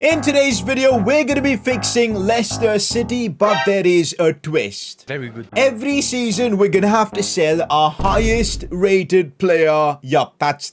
In today's video, we're going to be fixing Leicester City, but there is a twist. Very good. Every season, we're going to have to sell our highest rated player. Yup, that's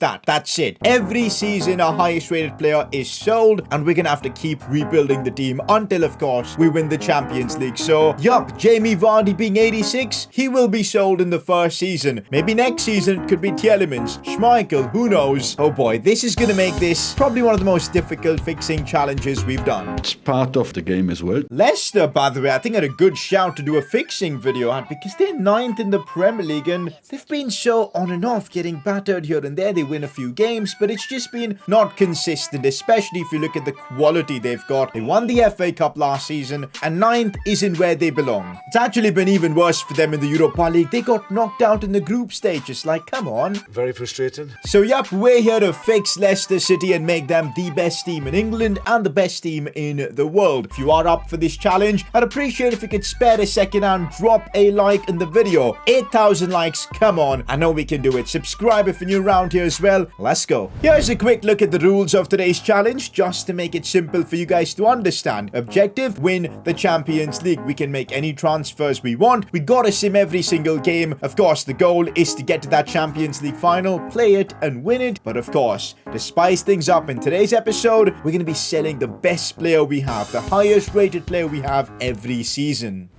it. Every season, our highest rated player is sold, and we're going to have to keep rebuilding the team until, of course, we win the Champions League. So, yup, Jamie Vardy being 86, he will be sold in the first season. Maybe next season, it could be Tielemans, Schmeichel, who knows? Oh boy, this is going to make this probably one of the most difficult fixing challenges we've done. It's part of the game as well. Leicester, by the way, I think had a good shout to do a fixing video at because they're 9th in the Premier League and they've been so on and off, getting battered here and there. They win a few games, but it's just been not consistent, especially if you look at the quality they've got. They won the FA Cup last season and 9th isn't where they belong. It's actually been even worse for them in the Europa League. They got knocked out in the group stages. Like, come on. Very frustrating. So, yup, we're here to fix Leicester City and make them the best team in England and the best team in the world. If you are up for this challenge, I'd appreciate if you could spare a second and drop a like in the video. 8,000 likes, come on. I know we can do it. Subscribe if you're new around here as well. Let's go. Here's a quick look at the rules of today's challenge, just to make it simple for you guys to understand. Objective, win the Champions League. We can make any transfers we want. We gotta sim every single game. Of course, the goal is to get to that Champions League final, play it and win it. But of course, to spice things up in today's episode, we're gonna be selling the best player we have, the highest rated player we have every season.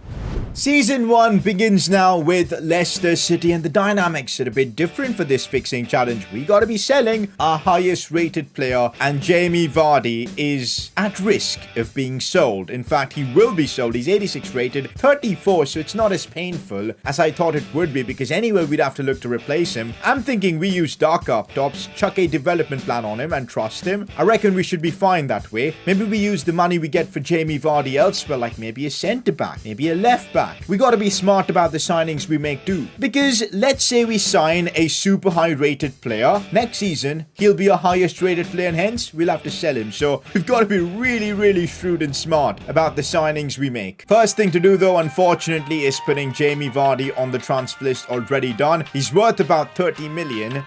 Season 1 begins now with Leicester City, and the dynamics are a bit different for this fixing challenge. We gotta be selling our highest rated player, and Jamie Vardy is at risk of being sold. In fact, he will be sold. He's 86 rated, 34, so it's not as painful as I thought it would be, because anyway, we'd have to look to replace him. I'm thinking we use dark up tops, chuck a development plan on him, and trust him. I reckon we should be fine that way. Maybe we use the money we get for Jamie Vardy elsewhere, like maybe a centre-back, maybe a left-back. We gotta be smart about the signings we make too. Because let's say we sign a super high rated player. Next season, he'll be our highest rated player and hence we'll have to sell him. So we've got to be really shrewd and smart about the signings we make. First thing to do though, unfortunately, is putting Jamie Vardy on the transfer list already done. He's worth about 30 million.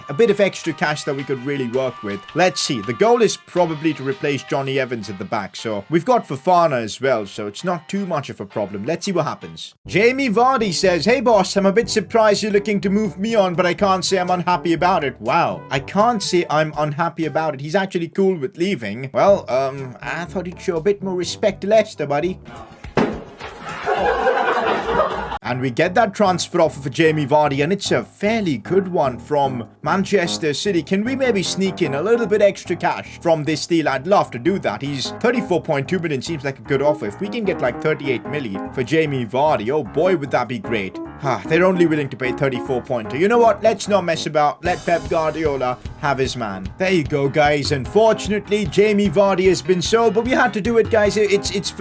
A bit of extra cash that we could really work with. Let's see. The goal is probably to replace Johnny Evans at the back. So we've got Fofana as well. So it's not too much of a problem. Let's see what happens. Jamie Vardy says, "Hey boss, I'm a bit surprised you're looking to move me on, but I can't say I'm unhappy about it." Wow. I can't say I'm unhappy about it. He's actually cool with leaving. Well, I thought he'd show a bit more respect to Leicester, buddy. And we get that transfer offer for Jamie Vardy, and it's a fairly good one from Manchester City. Can we maybe sneak in a little bit extra cash from this deal? I'd love to do that. He's 34.2 million, seems like a good offer. If we can get like 38 million for Jamie Vardy, oh boy, would that be great. They're only willing to pay 34.2. You know what? Let's not mess about. Let Pep Guardiola have his man. There you go, guys. Unfortunately, Jamie Vardy has been sold, but we had to do it, guys. It's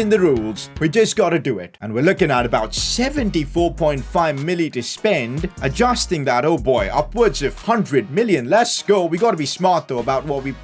in the rules. We just got to do it. And we're looking at about 74.5 million to spend. Adjusting that, oh boy, upwards of 100 million. Let's go. We got to be smart though about what we,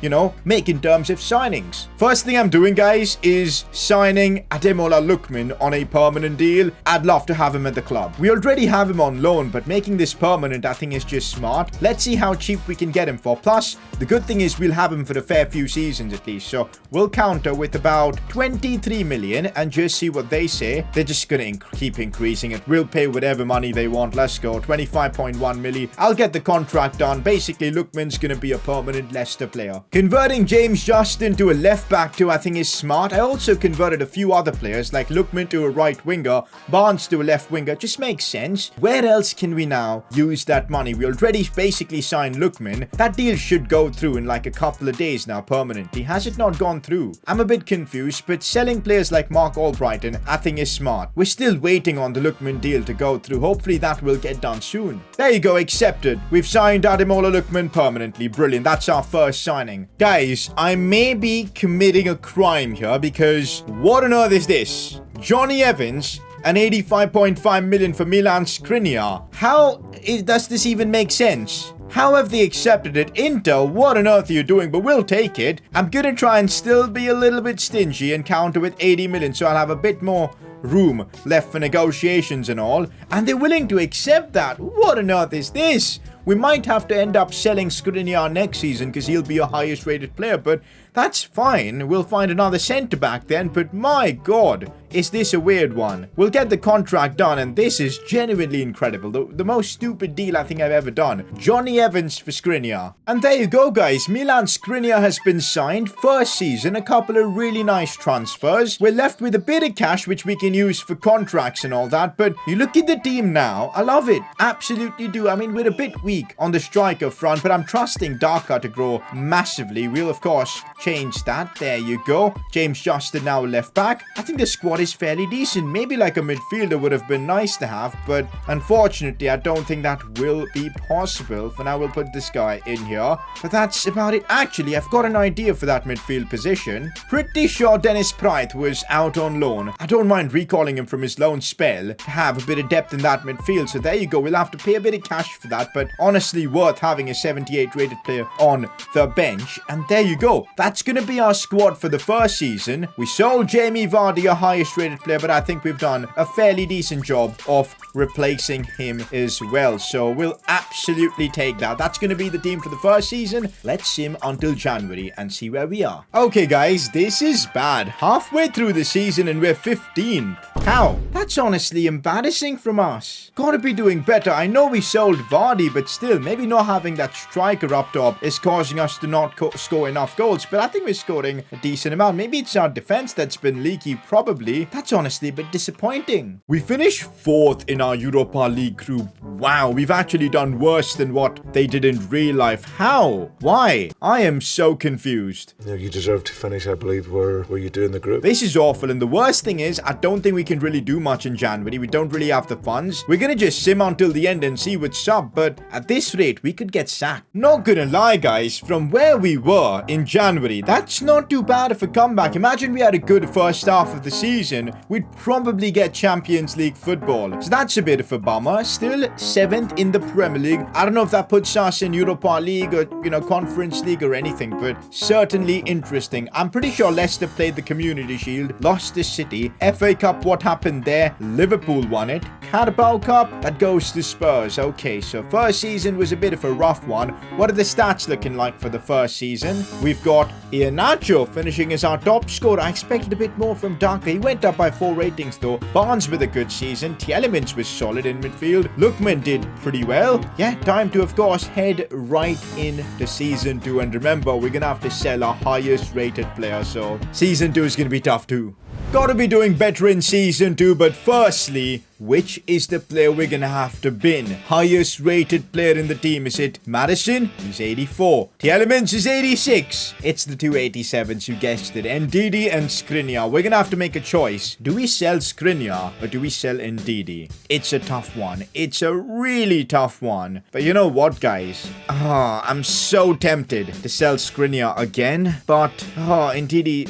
make in terms of signings. First thing I'm doing, guys, is signing Ademola Lookman on a permanent deal. I'd love to have him at the club. We already have him on loan, but making this permanent, I think, is just smart. Let's see how cheap we can get him for. Plus, the good thing is we'll have him for a fair few seasons at least. So we'll counter with about 23 million and just see what they say. They're just going to keep increasing it. We'll pay whatever money they want. Let's go. 25.1 million. I'll get the contract done. Basically, Lookman's going to be a permanent Leicester player. Converting James Justin to a left back too, I think, is smart. I also converted a few other players like Lookman to a right winger, Barnes to a left winger. Just makes sense. Where else can we now use that money? We already basically signed Lookman. That deal should go through in like a couple of days now permanently. Has it not gone through? I'm a bit confused, but selling players like Mark Albrighton, I think, is smart. We're still waiting on the Lookman deal to go through. Hopefully that will get done soon. There you go, accepted. We've signed Ademola Lookman permanently. Brilliant. That's our first signing. Guys, I may be committing a crime here because what on earth is this? Johnny Evans and 85.5 million for Milan Skriniar. How does this even make sense? How have they accepted it? Inter, what on earth are you doing? But we'll take it. I'm gonna try and still be a little bit stingy and counter with 80 million, so I'll have a bit more room left for negotiations and all. And they're willing to accept that. What on earth is this? We might have to end up selling Skriniar next season because he'll be our highest rated player, but That's fine. We'll find another centre-back then, but my god, is this a weird one? We'll get the contract done, and this is genuinely incredible. The most stupid deal I think I've ever done. Johnny Evans for Skriniar. And there you go, guys. Milan Skriniar has been signed. First season, a couple of really nice transfers. We're left with a bit of cash, which we can use for contracts and all that, but you look at the team now, I love it. Absolutely do. I mean, we're a bit weak on the striker front, but I'm trusting Daka to grow massively. We'll, of course, change that. There you go. James Justin now left back. I think the squad is fairly decent. Maybe like a midfielder would have been nice to have, but unfortunately, I don't think that will be possible. For now, we'll put this guy in here. But that's about it. Actually, I've got an idea for that midfield position. Pretty sure Dennis Praet was out on loan. I don't mind recalling him from his loan spell to have a bit of depth in that midfield. So there you go. We'll have to pay a bit of cash for that, but honestly worth having a 78 rated player on the bench. And there you go. That's going to be our squad for the first season. We sold Jamie Vardy, our highest rated player, but I think we've done a fairly decent job of replacing him as well. So we'll absolutely take that. That's going to be the team for the first season. Let's sim until January and see where we are. Okay, guys, this is bad. Halfway through the season and we're 15th. How? That's honestly embarrassing from us. Gotta be doing better. I know we sold Vardy, but still, maybe not having that striker up top is causing us to not score enough goals, but I think we're scoring a decent amount. Maybe it's our defense that's been leaky, probably. That's honestly a bit disappointing. We finished 4th in our Europa League group. Wow, we've actually done worse than what they did in real life. How? Why? I am so confused. Yeah, you deserve to finish, I believe, where you do in the group. This is awful, and the worst thing is, I don't think we can really do much in January. We don't really have the funds. We're gonna just sim until the end and see what's up, but at this rate, we could get sacked. Not gonna lie, guys, from where we were in January, that's not too bad of a comeback. Imagine we had a good first half of the season, we'd probably get Champions League football. So that's a bit of a bummer. Still 7th in the Premier League. I don't know if that puts us in Europa League or, Conference League or anything, but certainly interesting. I'm pretty sure Leicester played the Community Shield, lost to City. FA Cup, what happened there? Liverpool won it. Carabao Cup, that goes to Spurs. Okay, so first season was a bit of a rough one. What are the stats looking like for the first season? We've got Iheanacho finishing as our top scorer. I expected a bit more from Daka. He went up by 4 ratings though. Barnes with a good season. Tielemans was solid in midfield. Lookman did pretty well. Yeah, time to, of course, head right into season 2. And remember, we're going to have to sell our highest rated player. So season 2 is going to be tough too. Gotta be doing better in season 2, but firstly, which is the player we're gonna have to bin? Highest rated player in the team, is it Madison? He's 84. Tielemans is 86. It's the 287s, you guessed it. Ndidi and Skriniar. We're gonna have to make a choice. Do we sell Skriniar or do we sell Ndidi? It's a tough one. It's a really tough one. But you know what, guys? I'm so tempted to sell Skriniar again. But, Ndidi,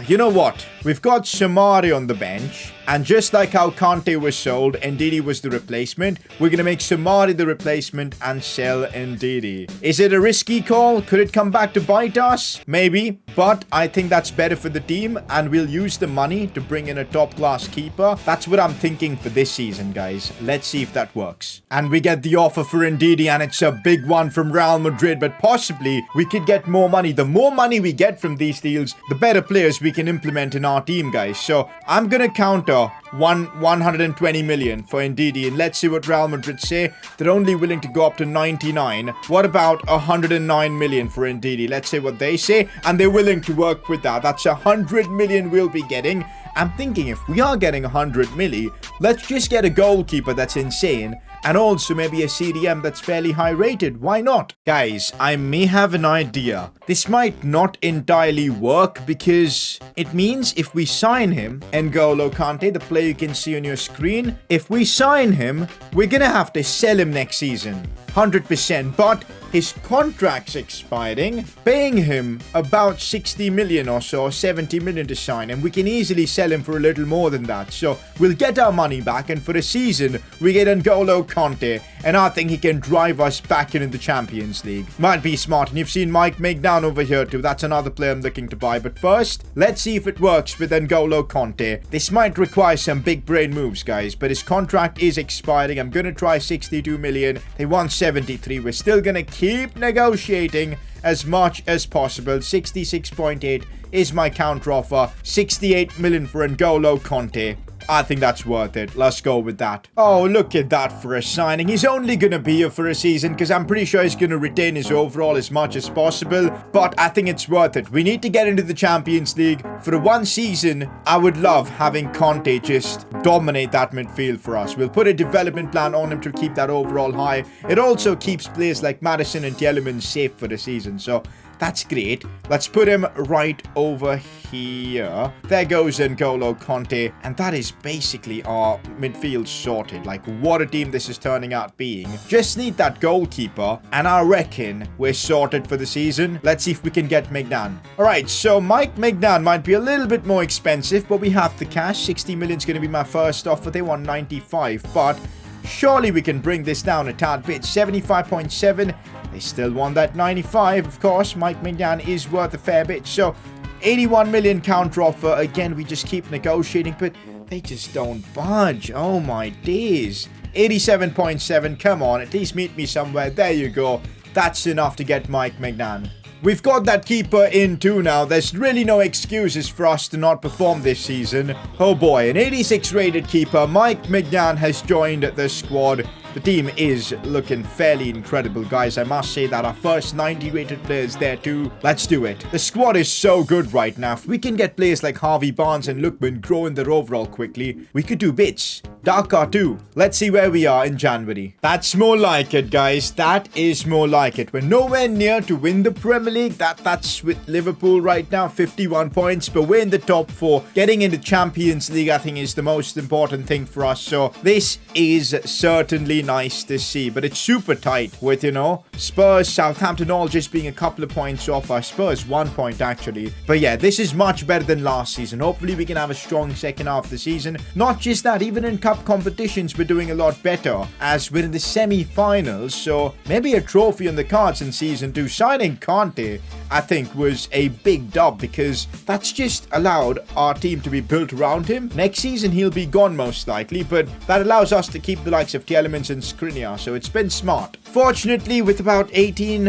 you know what? We've got Samari on the bench. And just like how Kante was sold, Ndidi was the replacement. We're going to make Samari the replacement and sell Ndidi. Is it a risky call? Could it come back to bite us? Maybe. But I think that's better for the team. And we'll use the money to bring in a top-class keeper. That's what I'm thinking for this season, guys. Let's see if that works. And we get the offer for Ndidi, and it's a big one from Real Madrid. But possibly, we could get more money. The more money we get from these deals, the better players we can implement in our team, guys. So I'm going to counter 120 million for Ndidi, and let's see what Real Madrid say. They're only willing to go up to 99. What about 109 million for Ndidi? Let's see what they say, and they're willing to work with that. That's 100 million we'll be getting. I'm thinking if we are getting 100 milli, let's just get a goalkeeper that's insane, and also maybe a CDM that's fairly high rated. Why not? Guys, I may have an idea. This might not entirely work because it means if we sign him, N'Golo Kante, the player you can see on your screen, if we sign him, we're gonna have to sell him next season. 100%, but his contract's expiring, paying him about 60 million or so, 70 million to sign him. We can easily sell him for a little more than that. So we'll get our money back, and for a season, we get N'Golo Kante, and I think he can drive us back into the Champions League. Might be smart, and you've seen Mike make down over here too. That's another player I'm looking to buy. But first, let's see if it works with N'Golo Kante. This might require some big brain moves, guys, but his contract is expiring. I'm gonna try 62 million. They want 73. We're still gonna keep keep negotiating as much as possible. 66.8 is my counter offer. 68 million for N'Golo Conte. I think that's worth it. Let's go with that. Oh, look at that for a signing. He's only going to be here for a season because I'm pretty sure he's going to retain his overall as much as possible. But I think it's worth it. We need to get into the Champions League. For one season, I would love having Conte just dominate that midfield for us. We'll put a development plan on him to keep that overall high. It also keeps players like Maddison and Tielemans safe for the season. So that's great. Let's put him right over here. There goes N'Golo Conte. And that is basically our midfield sorted. Like, what a team this is turning out being. Just need that goalkeeper. And I reckon we're sorted for the season. Let's see if we can get Mignan. Alright, so Mike Mignan might be a little bit more expensive, but we have the cash. 60 million is going to be my first offer. They want 95, but surely we can bring this down a tad bit. 75.7. They still want that 95, of course. Mike Mignan is worth a fair bit. So, 81 million counter offer. Again, we just keep negotiating, but they just don't budge. Oh my days. 87.7. Come on, at least meet me somewhere. There you go. That's enough to get Mike Mignan. We've got that keeper in too now. There's really no excuses for us to not perform this season. Oh boy, an 86 rated keeper. Mike Mignan has joined the squad. The team is looking fairly incredible, guys. I must say that our first 90 rated players there too. Let's do it. The squad is so good right now. If we can get players like Harvey Barnes and Lookman growing their overall quickly, we could do bits. Dakar too. Let's see where we are in January. That's more like it, guys. That is more like it. We're nowhere near to win the Premier League. That's with Liverpool right now, 51 points, but we're in the top 4. Getting into Champions League, I think, is the most important thing for us. So this is certainly nice to see, but it's super tight with, you know, Spurs, Southampton all just being a couple of points off. Our Spurs 1 point actually. But yeah, this is much better than last season. Hopefully we can have a strong second half of the season. Not just that, even in cup competitions we're doing a lot better as we're in the semi-finals. So maybe a trophy on the cards in season 2. Signing Conte, I think, was a big dub because that's just allowed our team to be built around him. Next season he'll be gone most likely, but that allows us to keep the likes of Tielemans and Skriniar, so it's been smart. Fortunately, with about 18,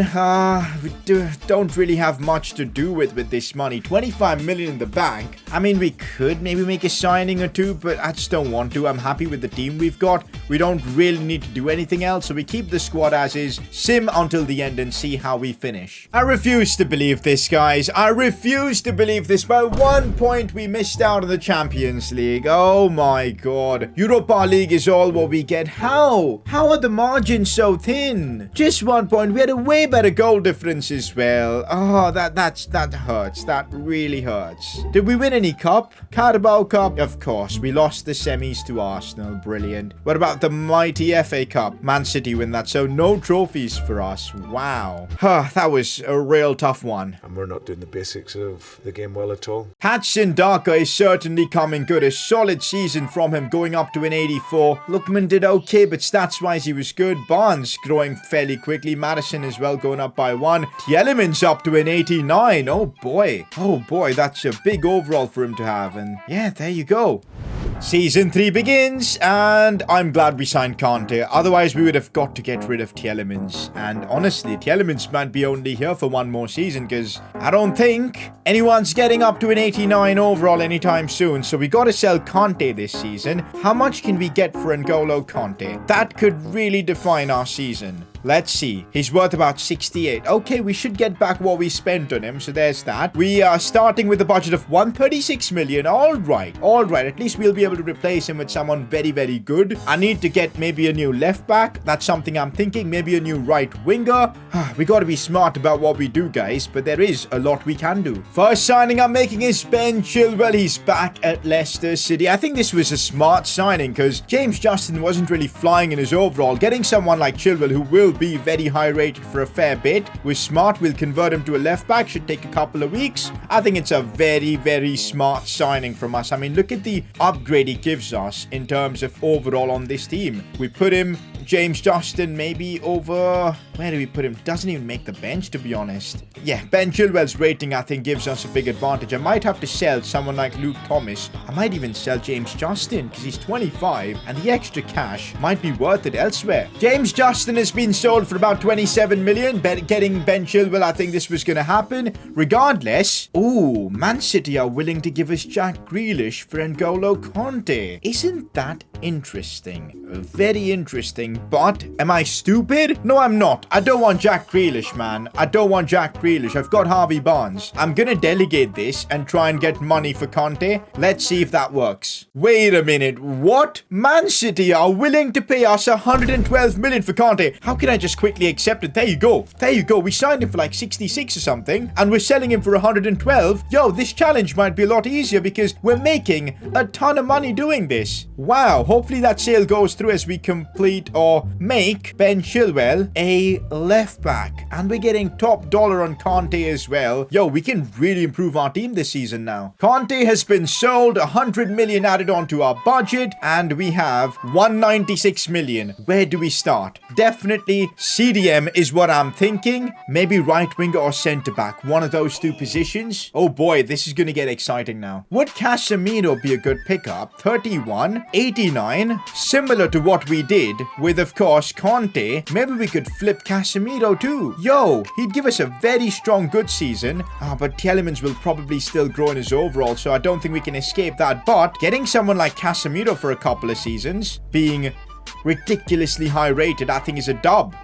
we don't really have much to do with this money. 25 million in the bank. I mean, we could maybe make a signing or two, but I just don't want to. I'm happy with the team we've got. We don't really need to do anything else, so we keep the squad as is, sim until the end and see how we finish. I refuse to believe this, guys. I refuse to believe this. By 1 point, we missed out on the Champions League. Oh my god. Europa League is all what we get. How? How are the margins so thin? Just 1 point. We had a way better goal difference as well. Oh, that hurts. That really hurts. Did we win any cup? Carabao Cup? Of course. We lost the semis to Arsenal. Brilliant. What about the mighty FA Cup? Man City win that, so no trophies for us. Wow. That was a real tough one. And we're not doing the basics of the game well at all. Patson Daka is certainly coming good. A solid season from him, going up to an 84. Lookman did okay, but stats-wise he was good. Barnes growing fairly quickly. Maddison as well, going up by 1. Tielemans up to an 89. Oh boy. Oh boy, that's a big overall for him to have. And yeah, there you go. Season 3 begins, and I'm glad we signed Conte. Otherwise, we would have got to get rid of Tielemans. And honestly, Tielemans might be only here for one more season, because I don't think anyone's getting up to an 89 overall anytime soon. So we got to sell Conte this season. How much can we get for N'Golo Conte? That could really define our season. Let's see. He's worth about 68. Okay, we should get back what we spent on him. So there's that. We are starting with a budget of 136 million. All right. At least we'll be able to replace him with someone very, very good. I need to get maybe a new left back. That's something I'm thinking. Maybe a new right winger. We got to be smart about what we do, guys. But there is a lot we can do. First signing I'm making is Ben Chilwell. He's back at Leicester City. I think this was a smart signing because James Justin wasn't really flying in his overall. Getting someone like Chilwell who will be very high rated for a fair bit was smart. We'll convert him to a left back. Should take a couple of weeks. I think it's a very, very smart signing from us. I mean, look at the upgrade he gives us in terms of overall on this team. We put him, James Justin, maybe over Where do we put him? Doesn't even make the bench, to be honest. Yeah, Ben Chilwell's rating, I think, gives us a big advantage. I might have to sell someone like Luke Thomas. I might even sell James Justin because he's 25 and the extra cash might be worth it elsewhere. James Justin has been sold for about 27 million. Getting Ben Chilwell, I think this was going to happen. Regardless, ooh, Man City are willing to give us Jack Grealish for N'Golo Conte. Isn't that interesting? Very interesting, but am I stupid? No, I'm not. I don't want Jack Grealish, man. I don't want Jack Grealish. I've got Harvey Barnes. I'm gonna delegate this and try and get money for Conte. Let's see if that works. Wait a minute. What? Man City are willing to pay us 112 million for Conte. How can I just quickly accept it? There you go. There you go. We signed him for like 66 or something, and we're selling him for 112. Yo, this challenge might be a lot easier because we're making a ton of money doing this. Wow. Hopefully that sale goes through as we complete or make Ben Chilwell a left back. And we're getting top dollar on Conte as well. Yo, we can really improve our team this season now. Conte has been sold, 100 million added onto our budget, and we have 196 million. Where do we start? Definitely CDM is what I'm thinking. Maybe right winger or centre back. One of those two positions. Oh boy, this is going to get exciting now. Would Casemiro be a good pickup? 31, 89. Similar to what we did with, of course, Conte. Maybe we could flip Casemiro too. Yo, he'd give us a very strong good season. But Tielemans will probably still grow in his overall, so I don't think we can escape that. But getting someone like Casemiro for a couple of seasons, being ridiculously high rated, I think is a dub.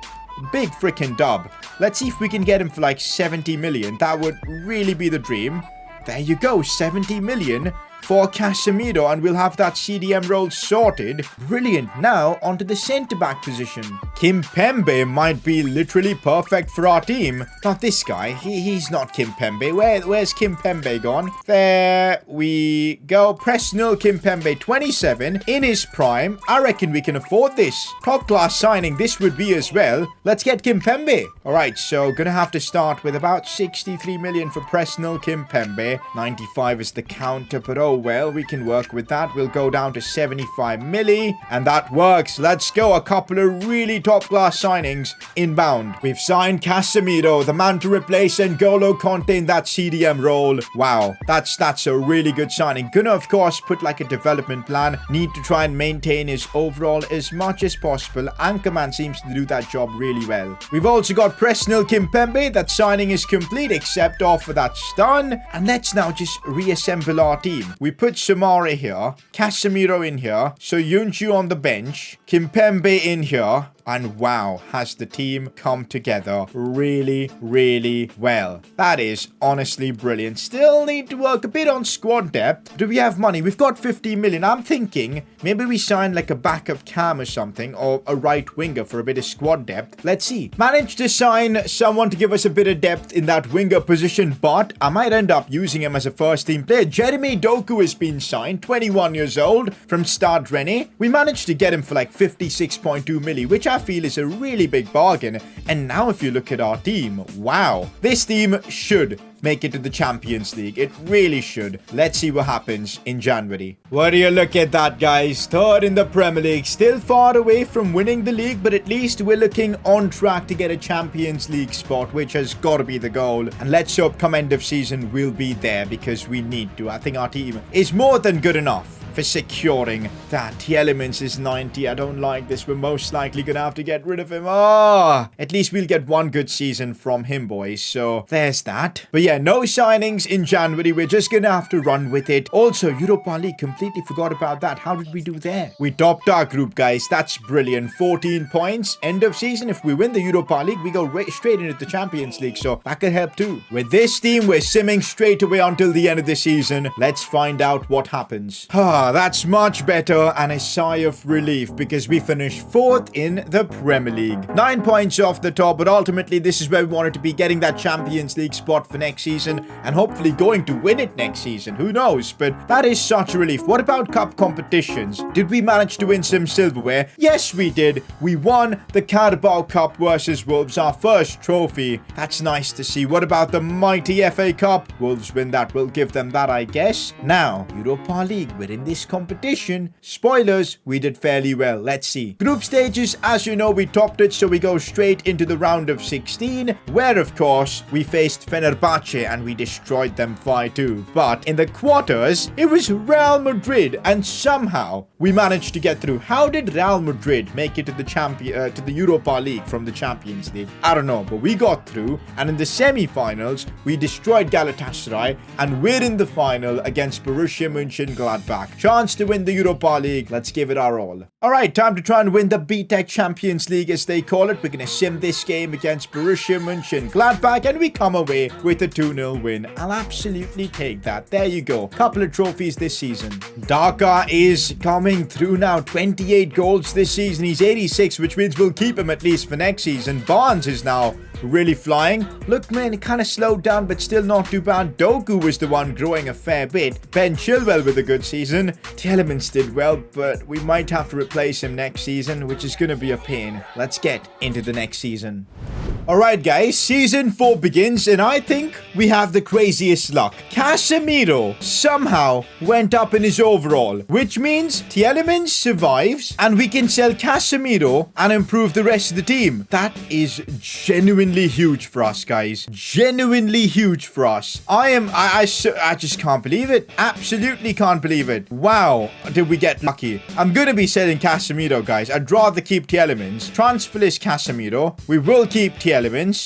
Big freaking dub. Let's see if we can get him for like 70 million. That would really be the dream. There you go, 70 million for Casemiro, and we'll have that CDM role sorted. Brilliant. Now, onto the centre-back position. Kimpembe might be literally perfect for our team. Not this guy. He's not Kimpembe. Where's Kimpembe gone? There we go. Presnel Kimpembe, 27, in his prime. I reckon we can afford this. Top-class signing this would be as well. Let's get Kimpembe. Alright, so gonna have to start with about 63 million for Presnel Kimpembe. 95 is the counter, but oh well, we can work with that. We'll go down to 75 milli, and that works. Let's go. A couple of really top-class signings inbound. We've signed Casemiro, the man to replace N'Golo Conte in that CDM role. Wow, that's a really good signing. Gonna, of course, put like a development plan. Need to try and maintain his overall as much as possible. Anchorman seems to do that job really well. We've also got Presnel Kimpembe. That signing is complete, except offer that's done. And let's now just reassemble our team. We put Samara here, Casemiro in here, Soyuncu on the bench, Kimpembe in here, and wow, has the team come together really, really well. That is honestly brilliant. Still need to work a bit on squad depth. Do we have money? We've got 50 million. I'm thinking maybe we sign like a backup cam or something, or a right winger for a bit of squad depth. Let's see. Managed to sign someone to give us a bit of depth in that winger position, but I might end up using him as a first team player. Jeremy Doku has been signed, 21 years old, from Stade Rennais. We managed to get him for like 56.2 milli, which I feel is a really big bargain. And now if you look at our team, wow, this team should make it to the Champions League. It really should. Let's see what happens in January. What do you look at that, guys? Third in the Premier League. Still far away from winning the league, but at least we're looking on track to get a Champions League spot, which has got to be the goal. And let's hope come end of season we'll be there, because we need to. I think our team is more than good enough for securing that. Tielemans is 90. I don't like this. We're most likely gonna have to get rid of him. At least we'll get one good season from him, boys. So there's that. But yeah, no signings in January. We're just gonna have to run with it. Also, Europa League, completely forgot about that. How did we do there? We topped our group, guys. That's brilliant. 14 points. End of season. If we win the Europa League, we go straight into the Champions League. So that could help too. With this team, we're simming straight away until the end of the season. Let's find out what happens. That's much better, and a sigh of relief because we finished 4th in the Premier League. 9 points off the top, but ultimately this is where we wanted to be, getting that Champions League spot for next season and hopefully going to win it next season. Who knows? But that is such a relief. What about cup competitions? Did we manage to win some silverware? Yes, we did. We won the Carabao Cup versus Wolves, our first trophy. That's nice to see. What about the mighty FA Cup? Wolves win that. We'll give them that, I guess. Now, Europa League. We're in this this competition, spoilers, we did fairly well. Let's see. Group stages, as you know, we topped it, so we go straight into the round of 16, where, of course, we faced Fenerbahce and we destroyed them 5-2. But in the quarters, it was Real Madrid, and somehow we managed to get through. How did Real Madrid make it to the Europa League from the Champions League? I don't know, but we got through, and in the semi-finals, we destroyed Galatasaray, and we're in the final against Borussia Mönchengladbach. Chance to win the Europa League. Let's give it our all. Alright, time to try and win the BTEC Champions League, as they call it. We're going to sim this game against Borussia Mönchengladbach, and we come away with a 2-0 win. I'll absolutely take that. There you go. Couple of trophies this season. Daka is coming through now. 28 goals this season. He's 86, which means we'll keep him at least for next season. Barnes is now really flying. Look, man, it kind of slowed down, but still not too bad. Doku was the one growing a fair bit. Ben Chilwell with a good season. Tielemans did well, but we might have to replace him next season, which is going to be a pain. Let's get into the next season. Alright guys, season 4 begins, and I think we have the craziest luck. Casemiro somehow went up in his overall, which means Tielemans survives, and we can sell Casemiro and improve the rest of the team. That is genuinely huge for us, guys. Genuinely huge for us. I just can't believe it. Absolutely can't believe it. Wow, did we get lucky. I'm going to be selling Casemiro, guys. I'd rather keep Tielemans. Transfer list Casemiro. We will keep Tielemans.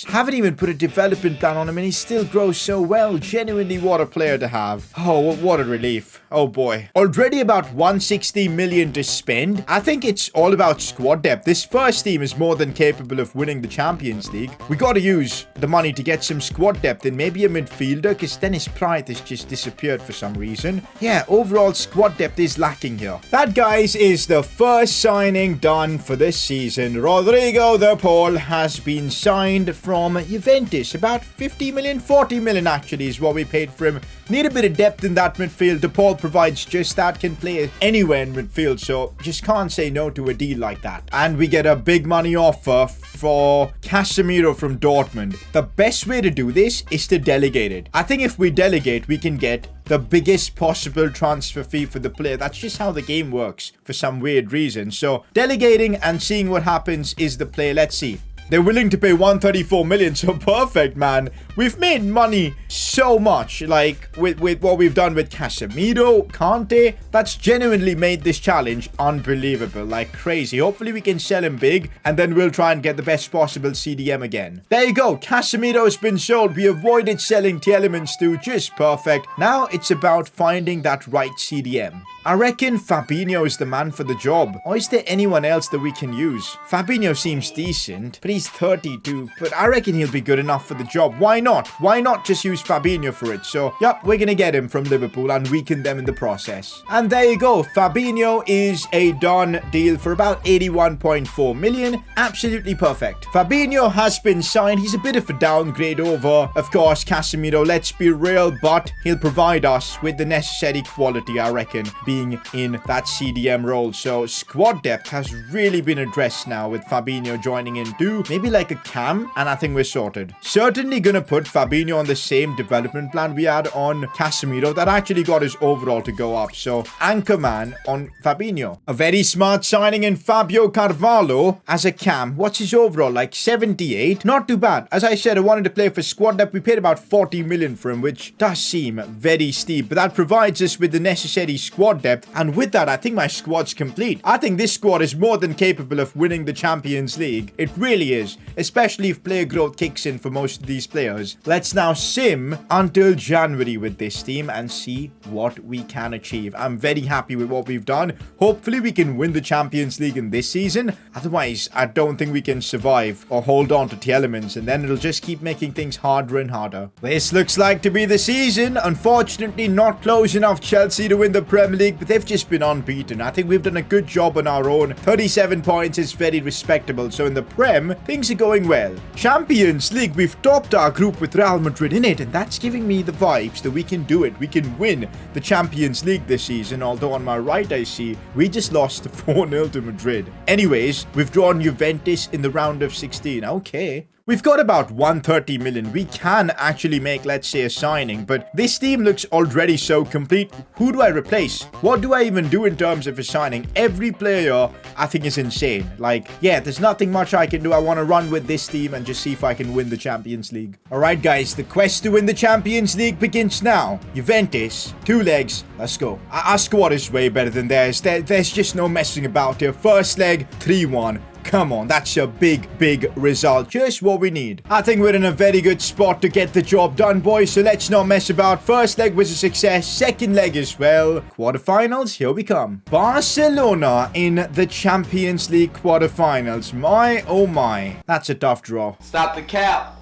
Haven't even put a development plan on him, and he still grows so well. Genuinely, what a player to have. Oh, what a relief. Oh boy. Already about 160 million to spend. I think it's all about squad depth. This first team is more than capable of winning the Champions League. We got to use the money to get some squad depth and maybe a midfielder, because Dennis Pride has just disappeared for some reason. Yeah, overall squad depth is lacking here. That, guys, is the first signing done for this season. Rodrigo de Paul has been signed from Juventus. About 50 million, 40 million actually is what we paid for him. Need a bit of depth in that midfield. De Paul provides just that, can play anywhere in midfield, so just can't say no to a deal like that. And we get a big money offer for Casemiro from Dortmund. The best way to do this is to delegate it. I think if we delegate, we can get the biggest possible transfer fee for the player. That's just how the game works for some weird reason. So delegating and seeing what happens is the play. Let's see. They're willing to pay 134 million, so perfect, man. We've made money so much, like, with what we've done with Casemiro, Kante. That's genuinely made this challenge unbelievable, like crazy. Hopefully we can sell him big, and then we'll try and get the best possible CDM again. There you go. Casemiro has been sold. We avoided selling Tielemans too. Just perfect. Now it's about finding that right CDM. I reckon Fabinho is the man for the job. Or is there anyone else that we can use? Fabinho seems decent, but he's 32. But I reckon he'll be good enough for the job. Why not? Why not just use Fabinho for it? So, yep, we're going to get him from Liverpool and weaken them in the process. And there you go. Fabinho is a done deal for about 81.4 million. Absolutely perfect. Fabinho has been signed. He's a bit of a downgrade over, of course, Casemiro. Let's be real, but he'll provide us with the necessary quality, I reckon, being in that CDM role. So squad depth has really been addressed now with Fabinho joining in too. Maybe like a cam, and I think we're sorted. Certainly gonna put Fabinho on the same development plan we had on Casemiro. That actually got his overall to go up. So anchor man on Fabinho. A very smart signing in Fabio Carvalho as a cam. What's his overall? Like 78? Not too bad. As I said, I wanted to play for squad depth. We paid about 40 million for him, which does seem very steep, but that provides us with the necessary squad depth, and with that, I think my squad's complete. I think this squad is more than capable of winning the Champions League. It really is, especially if player growth kicks in for most of these players. Let's now sim until January with this team and see what we can achieve. I'm very happy with what we've done. Hopefully we can win the Champions League in this season. Otherwise, I don't think we can survive or hold on to Tielemans, and then it'll just keep making things harder and harder. This looks like to be the season. Unfortunately, not close enough Chelsea to win the Premier League, but they've just been unbeaten. I think we've done a good job on our own. 37 points is very respectable. So in the Prem, things are going well. Champions League, we've topped our group with Real Madrid in it, and that's giving me the vibes that we can do it. We can win the Champions League this season, although on my right I see we just lost 4-0 to Madrid. Anyways, we've drawn Juventus in the round of 16. Okay. We've got about 130 million. We can actually make, let's say, a signing, but this team looks already so complete. Who do I replace? What do I even do in terms of a signing? Every player, I think, is insane. Like, yeah, there's nothing much I can do. I want to run with this team and just see if I can win the Champions League. All right, guys, the quest to win the Champions League begins now. Juventus, 2 legs. Let's go. Our squad is way better than theirs. There's just no messing about here. First leg, 3-1. Come on, that's a big result. Just what we need. I think we're in a very good spot to get the job done, boys. So let's not mess about. First leg was a success. Second leg as well. Quarterfinals, here we come. Barcelona in the Champions League quarterfinals. My, oh my. That's a tough draw. Stop the cap.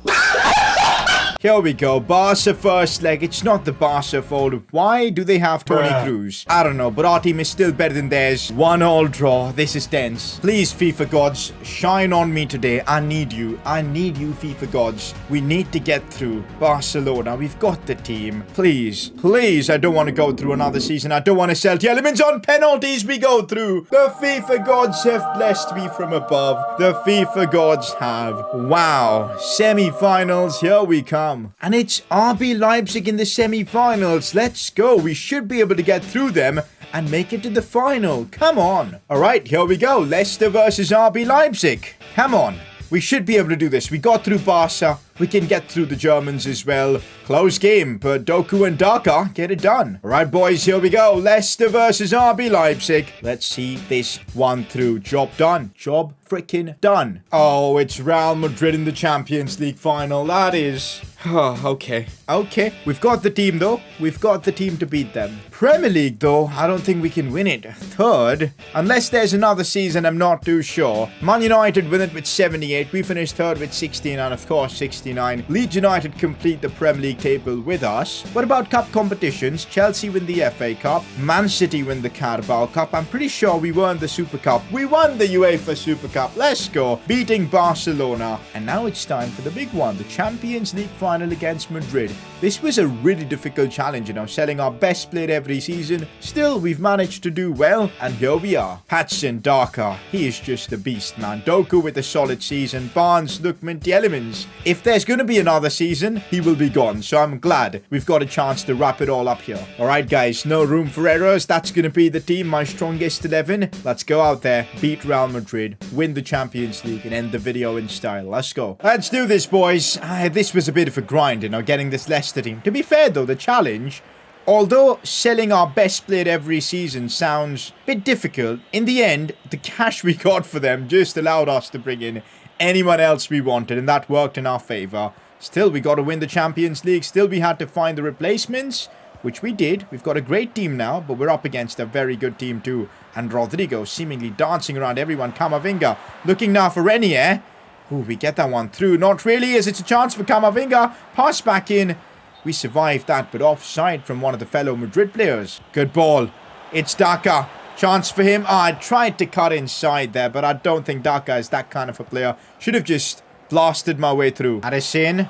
Here we go. Barca first leg. It's not the Barca fault. Why do they have Toni Kroos? I don't know, but our team is still better than theirs. 1-1 draw. This is tense. Please, FIFA gods, shine on me today. I need you. I need you, FIFA gods. We need to get through Barcelona. We've got the team. Please, please, I don't want to go through another season. I don't want to sell the elements on penalties. We go through. The FIFA gods have blessed me from above. The FIFA gods have. Wow. Semi-finals. Here we come. And it's RB Leipzig in the semi-finals. Let's go. We should be able to get through them and make it to the final. Come on. All right, here we go. Leicester versus RB Leipzig. Come on. We should be able to do this. We got through Barca. We can get through the Germans as well. Close game, but Doku and Daka get it done. All right, boys, here we go. Leicester versus RB Leipzig. Let's see this one through. Job done. Job freaking done. Oh, it's Real Madrid in the Champions League final. That is... Oh, okay. Okay. We've got the team, though. We've got the team to beat them. Premier League, though, I don't think we can win it. Third, unless there's another season, I'm not too sure. Man United win it with 78. We finished third with 16, and of course, 69. Leeds United complete the Premier League table with us. What about cup competitions? Chelsea win the FA Cup. Man City win the Carabao Cup. I'm pretty sure we won the Super Cup. We won the UEFA Super Cup. Let's go. Beating Barcelona. And now it's time for the big one. The Champions League final against Madrid. This was a really difficult challenge, selling our best player every season. Still, we've managed to do well, and here we are. Patson Daka, he is just a beast, man. Doku with a solid season. Barnes, Lookman, Tielemans. If there's going to be another season, he will be gone, so I'm glad we've got a chance to wrap it all up here. Alright guys, no room for errors. That's going to be the team, my strongest 11. Let's go out there, beat Real Madrid, win the Champions League, and end the video in style. Let's go. Let's do this, boys. This was a bit of a grind, getting this Leicester team. To be fair though, the challenge, although selling our best player every season sounds a bit difficult, in the end, the cash we got for them just allowed us to bring in anyone else we wanted, and that worked in our favor. Still, we got to win the Champions League. Still, we had to find the replacements, which we did. We've got a great team now, but we're up against a very good team too. And Rodrigo seemingly dancing around everyone. Camavinga looking now for Renier. Ooh, we get that one through. Not really, as it's a chance for Camavinga. Pass back in. We survived that, but offside from one of the fellow Madrid players. Good ball. It's Daka. Chance for him. I tried to cut inside there, but I don't think Daka is that kind of a player. Should have just blasted my way through. Addison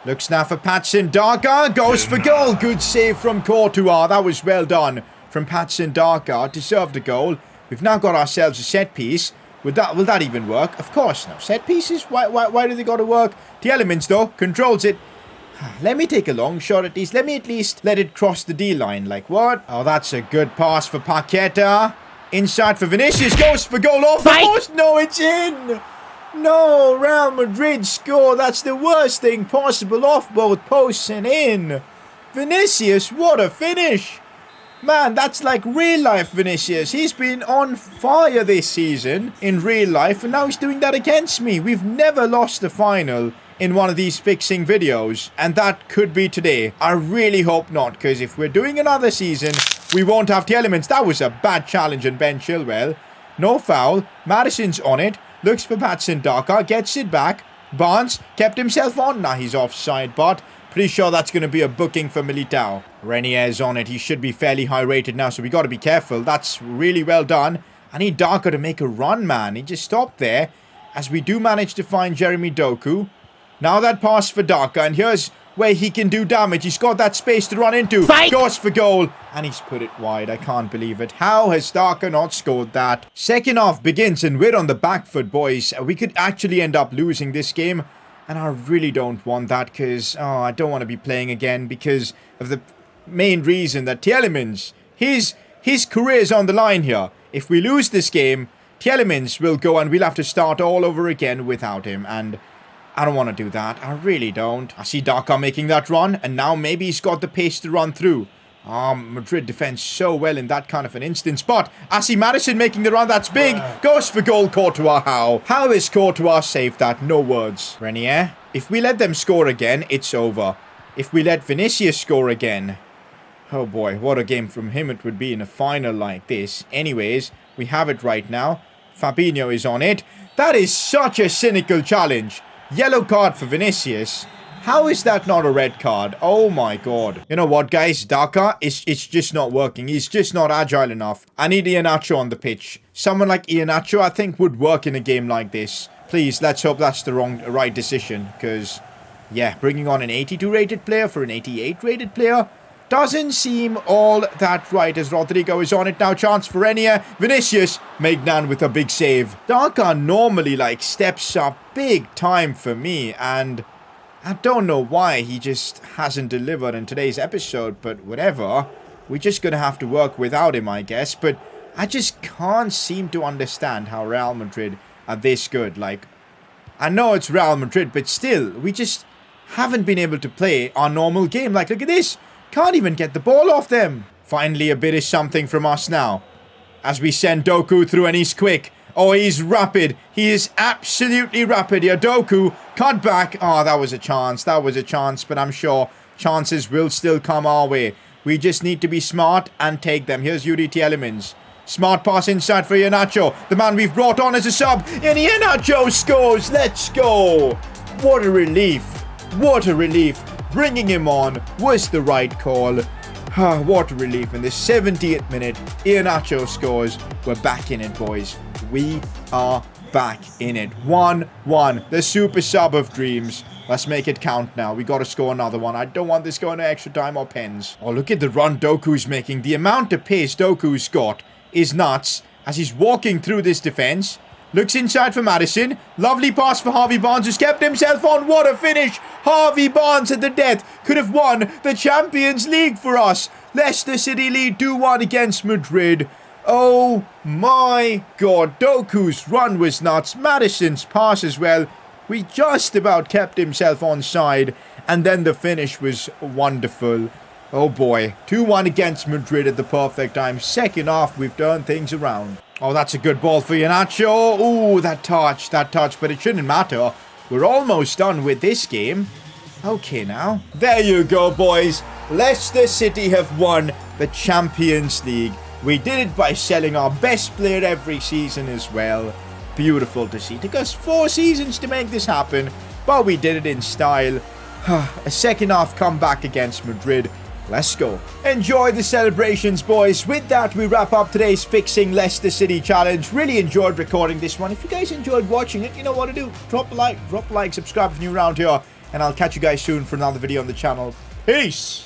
looks now for Patson. Daka goes for goal. Good save from Courtois. That was well done from Patson. Daka deserved a goal. We've now got ourselves a set piece. Will that even work? Of course no. Set pieces? Why do they got to work? The elements though controls it. Let me take a long shot at least. Let me at least let it cross the D-line. Like what? Oh, that's a good pass for Paqueta. Inside for Vinicius. Goes for goal off the post. No, it's in. No, Real Madrid score. That's the worst thing possible. Off both posts and in. Vinicius, what a finish. Man, that's like real life Vinicius. He's been on fire this season in real life, and now he's doing that against me. We've never lost the final in one of these fixing videos, and that could be today. I really hope not, because if we're doing another season, we won't have the elements. That was a bad challenge on Ben Chilwell. No foul. Madison's on it. Looks for Patson Daka. Gets it back. Barnes kept himself on. Now he's offside, but pretty sure that's going to be a booking for Militao. Renier's on it. He should be fairly high rated now, so we got to be careful. That's really well done. I need Daka to make a run, man. He just stopped there, as we do manage to find Jeremy Doku. Now that pass for Daka, and here's where he can do damage. He's got that space to run into. Goes for goal, and he's put it wide. I can't believe it. How has Daka not scored that? Second half begins, and we're on the back foot, boys. We could actually end up losing this game. And I really don't want that because I don't want to be playing again because of the main reason that Tielemans, his career's on the line here. If we lose this game, Tielemans will go and we'll have to start all over again without him. And I don't want to do that. I really don't. I see Daka making that run. And now maybe he's got the pace to run through. Madrid defends so well in that kind of an instance. But I see Maddison making the run. That's big. Goes for goal, Courtois. How is Courtois saved that? No words. Renier. If we let them score again, it's over. If we let Vinicius score again. Oh boy, what a game from him it would be in a final like this. Anyways, we have it right now. Fabinho is on it. That is such a cynical challenge. Yellow card for Vinicius. How is that not a red card? Oh my god. You know what, guys? Daka, it's just not working. He's just not agile enough. I need Iheanacho on the pitch. Someone like Iheanacho, I think, would work in a game like this. Please, let's hope that's the right decision. Because, yeah, bringing on an 82 rated player for an 88 rated player doesn't seem all that right as Rodrigo is on it now. Chance for Renier. Vinicius. Maignan with a big save. Daka normally, like, steps up big time for me. And I don't know why he just hasn't delivered in today's episode. But whatever. We're just going to have to work without him, I guess. But I just can't seem to understand how Real Madrid are this good. Like, I know it's Real Madrid, but still, we just haven't been able to play our normal game. Like, look at this. Can't even get the ball off them. Finally, a bit of something from us now. As we send Doku through and he's quick. Oh, he's rapid. He is absolutely rapid here. Doku, cut back. Oh, that was a chance. That was a chance. But I'm sure chances will still come our way. We just need to be smart and take them. Here's Yuri Tielemans. Smart pass inside for Iheanacho. The man we've brought on as a sub. And Iheanacho scores. Let's go. What a relief. What a relief. Bringing him on was the right call. What a relief. In the 70th minute, Iheanacho scores. We're back in it, boys. We are back in it. 1-1. The super sub of dreams. Let's make it count now. We got to score another one. I don't want this going to extra time or pens. Oh, look at the run Doku's making. The amount of pace Doku's got is nuts as he's walking through this defense. Looks inside for Maddison. Lovely pass for Harvey Barnes, who's kept himself on. What a finish. Harvey Barnes at the death could have won the Champions League for us. Leicester City lead 2-1 against Madrid. Oh my god. Doku's run was nuts. Maddison's pass as well. We just about kept himself onside. And then the finish was wonderful. Oh boy. 2-1 against Madrid at the perfect time. Second half, we've turned things around. Oh, that's a good ball for Iheanacho. Ooh, that touch. But it shouldn't matter. We're almost done with this game. Okay, now. There you go, boys. Leicester City have won the Champions League. We did it by selling our best player every season as well. Beautiful to see. It took us 4 seasons to make this happen, but we did it in style. A second half comeback against Madrid. Let's go. Enjoy the celebrations, boys. With that, we wrap up today's Fixing Leicester City challenge. Really enjoyed recording this one. If you guys enjoyed watching it, you know what to do. Drop a like, subscribe if you're new around here, and I'll catch you guys soon for another video on the channel. Peace!